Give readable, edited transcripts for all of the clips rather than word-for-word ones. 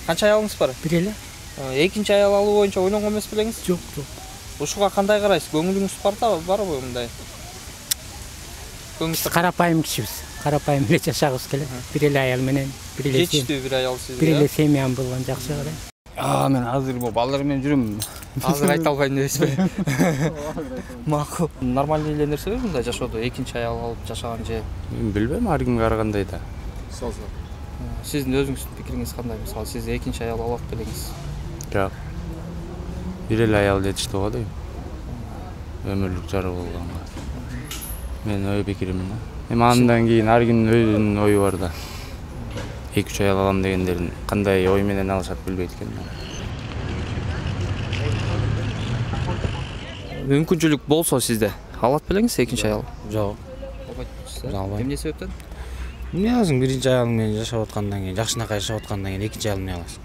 Канча аялыңыз бар? Бир эле. Экинчи аял алуу боюнча ойлонгон эмес белеңиз? Жок, жок. Ушуга кандай карайсыз? Көңүлүңүз барбы мындай? Биз карапайым кишибиз. Карапайым эле жашагыбыз келет. Бир эле аял менен, бир эле жетиштүү бир аял сизге. Бир эле семьям болгон жакшы карайм. Мен азыр бул балдар менен жүрөм. Азыр айта албайм дебесизби? Макул. Нормалдуу эле нерсеби мындай жашоодо экинчи аял алып жашаган же? Мен билбейм, ар кимге карагандай да. Сиздин өзүңүздүн пикириңиз кандай? Мисалы, сиз экинчи аял алат белеңиз. Жок. Бир эле аял жетиштүү го дейм. Өмүрлүк жары болгонго. Мен ой пикирим. Эми андан кийин ар кимдин өзүнүн ою бар да. 2-3 аял алам дегендерин кандай ой менен алышат билбейт экенмин. Мүмкүнчүлүк болсо сизде алат белеңиз экинчи аял? Жок. Албайсызбы? Эмне себептен? Эмне азыр биринчи аялың менен жашап аткандан кийин, жакшынакай жашап аткандан кийин экинчи аялың менен аласың.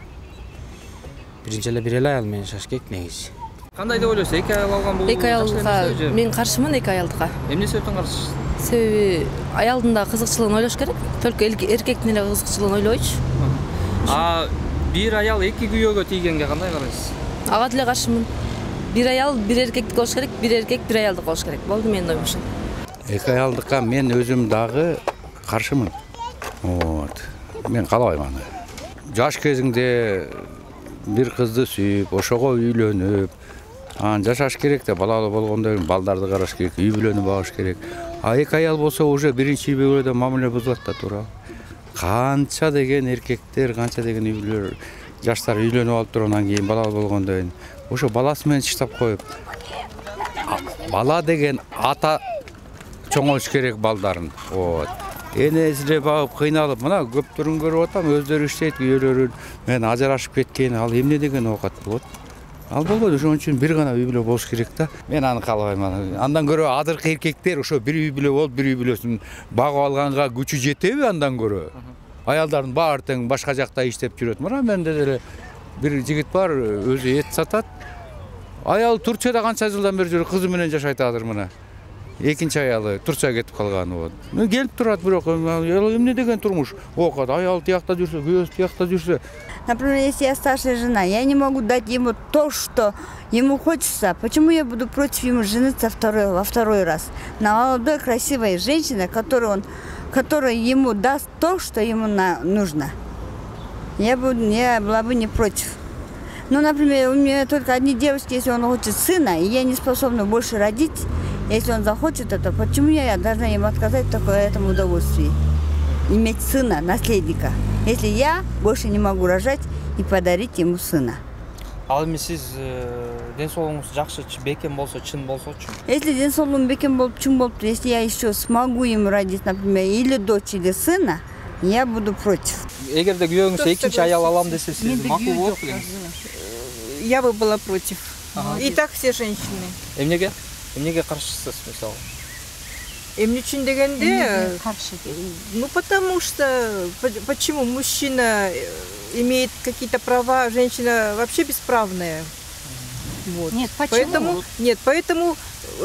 Биринчи эле бир эле аял менен жашаш керек негизи. Кандай деп ойлойсуз? Эки аял алган бул Эки аялга мен каршымын, эки аялдыкка. Эмне себептен каршысыз? Себеби аялдын да кызыкчылыгын ойлош керек. Только эркектин эле кызыкчылыгын ойлойчу. Бир аял эки күйөөгө тийгенге кандай карайсыз? Ага деле каршымын. Бир аял бир эркектик болуш керек, бир эркек бир аялдык болуш керек. Болду менин оюм ушул. Эки аялдыкка мен өзүм дагы каршымын. Мен каалабайм аны. Жаш кезиңде бир кызды сүйүп, ошого үйлөнүп, жашаш керек да, балалуу болгондон кийин балдарды караш керек, үй бүлөнү багыш керек. Эки аял болсо уже биринчи үй бүлөдө мамиле бузулат да, туура. Канча деген эркектер, канча деген үй бүлөлөр жаштар үйлөнүп алып туруп, анан кийин балалуу болгондон кийин ошо баласы менен чыштап коюп, бала деген ата чоңош керек балдарын. Энесине багып кыйналып, мына көптөрүн көрүп атам, өздөрү иштейт, күйөөлөрүн менен ажырашып кеткен, ал эмне деген оокат болот? Ал болбойт, ошон үчүн бир гана үй бүлө болуш керек да. Мен аны каалабайм. Андан көрө азыркы эркектер ошо бир үй бүлө болуп, бир үй бүлөсүн багып алганга күчү жетеби андан көрө? Аялдардын баары тең башка жакта иштеп жүрөт. Мына менде деле бир жигит бар, өзү эт сатат. Аял Турцияда канча жылдан бери жүрөт, кызы менен жашайт азыр мына. Экинчи аялы Турцияга кетип калган. Келип турат, бирок эмне деген турмуш? Оокат, аял тиякта жүрсө, күйөөсү тиякта жүрсө. Например, если я старшая жена, я не могу дать ему то, что ему хочется. Почему я буду против ему жениться во второй раз? На молодой, красивой женщине, которая ему даст то, что ему нужно. Я была бы не против. Ну, например, у меня только одни девочки, если он хочет сына, и я не способна больше родить, если он захочет это, почему я должна ему отказать в этом удовольствии? Иметь сына, наследника, если я больше не могу рожать и подарить ему сына. Ал эми сиз ден соолугуңуз жакшы, бекем болсо, чын болсочу. Если ден соолугум бекем болуп, чын болуп, если я еще смогу ему родить, например, или дочь, или сына, я буду против. Эгерде күйөөңүз экинчи аял алам десе, сиз макул болот белеңиз? Я бы была против. И так все женщины. Эмнеге каршысыз, мисалы? Эмне үчүн дегенде, ну потому что почему мужчина имеет какие-то права, женщина вообще бесправная. Вот. Нет, почему? Поэтому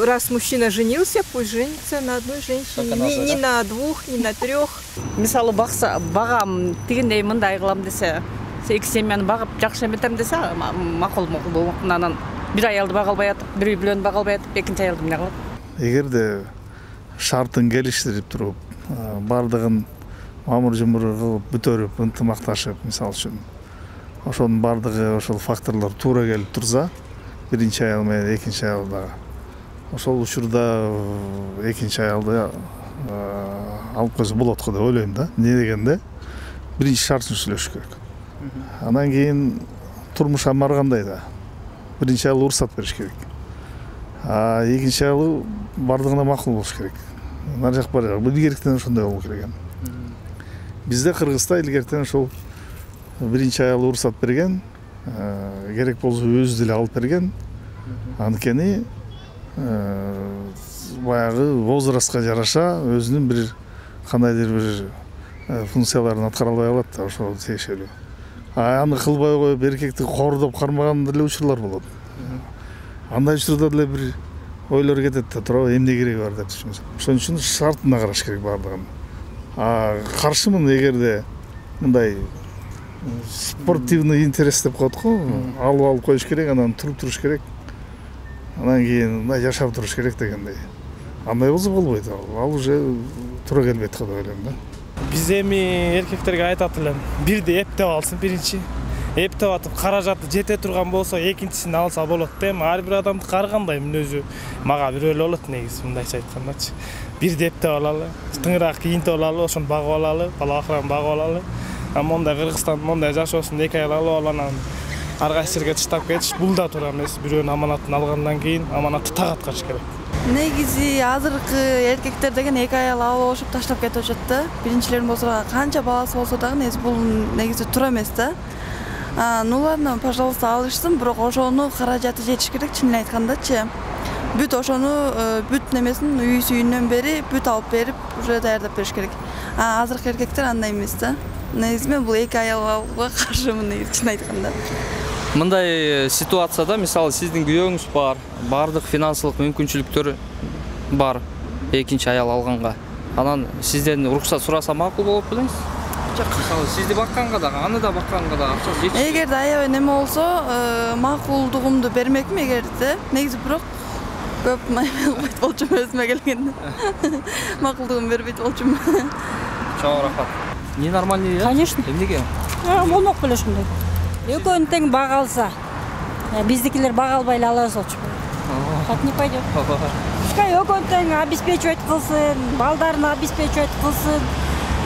раз мужчина женился, пусть женится на одной женщине, не на двух, не на трех. Мисалы багам тигиндей мындай кылам десе, эки семьяны багып жакшы эметем десе, макул болот. Анан бир аялды бага албай атып, бир үй бүлөнү бага албай атып, экинчи аялды эмне кылат? Эгерде шартын келиштирип туруп, бардыгын мамыр-жумуру кылып бүтөрүп, ынтымакташып, мисалы үчүн, ошонун бардыгы ошол факторлор туура келип турса, биринчи аял менен экинчи аял дагы, ошол учурда экинчи аялды алып койсо болот го деп ойлойм да. Эмне дегенде, биринчи шартын сүйлөш керек. Андан кийин турмуш ар кандай да. Биринчи аялы уруксат бериш керек. Экинчи аялы бардыгына макул болуш керек. Нар жак бар жак. Илгертен ошондой болуш керек. Бизде Кыргызда илгертен ошол биринчи аялы уруксат берген, керек болсо өзү деле алып берген. Анткени баягы возрастка жараша өзүнүн бир кандайдыр бир функцияларын аткара албай калат да, ошого тиешелүү. Аны кылбай коюп эркекти кордоп кармаган деле учурлар болот. Андай учурда деле бир ойлор кетет да, туура эмне кереги бар деп түшүнөсүң. Ошон үчүн шартына караш керек бардыгын. Каршымын эгерде мындай спортивный интерес деп коет го. Алып коюш керек, анан туруп туруш керек. Анан кийин мындай жашап туруш керек дегендей. Андай болсо болбойт. Ал уже туура келбейт го деп ойлойм да. Биз эми эркектерге айтат элем, бирди эптеп алсын биринчи. Эптеп атып каражаты жете турган болсо экинчисин алса болот да. Эми ар бир адамды каргандай өзү мага бирөө эле болот негизи мындайча айткандачы. Бирди эптеп алалы, тыңыраак кийинтип алалы, ошону багып алалы, бала акыран багып алалы. Мондай Кыргызстан мондай жашоосун 2 ай алып анан ар кайсы жерге таштап кетиш бул да туура эмес. Бирөөнүн аманатын алгандан кийин аманатты так аткарыш керек. Негизи азыркы эркектер деген 2 ай алып ошуп таштап кетип атышат да. Биринчилердин болсо канча баласы болсо дагы негизи бул негизи туура эмес да. Ну ладно, пожалуйста, алышсын, бирок ошону каражаты жетиш керек, чынын айткандачы. Бүт ошону бүт немесин үй сүйүнөн бери бүт алып берип, уже даярдап бериш керек. Азыркы эркектер андай эмес да. Негизи мен бул 2 ай алууга каршымын, чын айтканда. Мындай ситуацияда, мисалы, сиздин күйөөңүз бар, бардык финансылык мүмкүнчүлүктөр бар, экинчи аял алганга. Анан сизден уруксат сураса макул болот белеңиз? Жок. Мисалы, сизди бакканга да, аны да бакканга да акча жетишпейт. Эгерде аябай неме болсо, макулдугумду бермекмин эгерде. Негизи бирок көп болбойт болчумун өзүмө келгенде. Макулдугум бербейт болчумун. Чоң рахмат. Ненормальный, Конечно. Эмнеге? Болмок беле ошондой. Экөөнү тең бага алса, биздикилер бага албай эле ала салчу. Так не пойдет. Пускай экөөнү тең обеспечивать кылсын, балдарын обеспечивать кылсын.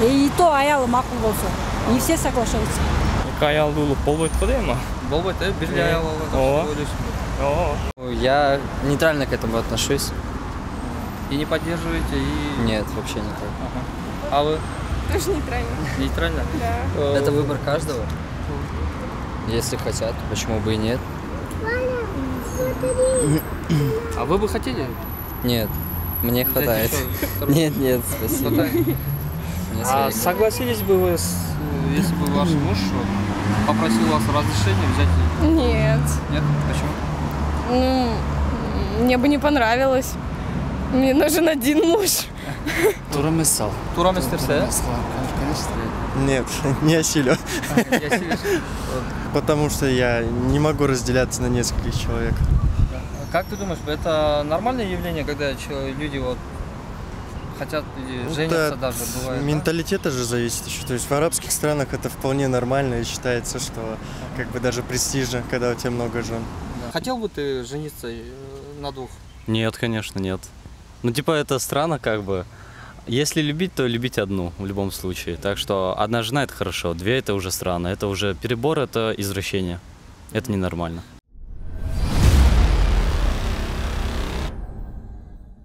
И то аялы макул болсо. И все соглашаются. 2 аялдуулук болбойт го дейм. Болбойт, бир аял алган. Я нейтрально к этому отношусь. И не поддерживаете, и... Нет, вообще никак. А вы? Тоже нейтрально. Нейтрально? Да. Это выбор каждого. Если хотят, почему бы и нет. А вы бы хотели? Нет, мне хватает. Нет, нет, спасибо. А согласились бы вы, если бы ваш муж попросил вас разрешения взять? Нет. Нет? Почему? Мне бы не понравилось. Мне нужен один муж. Туура эмес сал. Туура эмес нерсе, Нет, не осилю. Не осилишь? Потому что я не могу разделяться на нескольких человек. Как ты думаешь, это нормальное явление, когда люди вот хотят или женятся даже, бывает? Менталитета же зависит еще. То есть в арабских странах это вполне нормально и считается, что как бы даже престижно, когда у тебя много жен. Хотел бы ты жениться на 2? Нет, конечно, нет. Ну, типа, это странно, как бы. Если любить, то любить одну в любом случае. Так что 1 жена – это хорошо, 2 – это уже странно. Это уже перебор, это извращение. Это ненормально.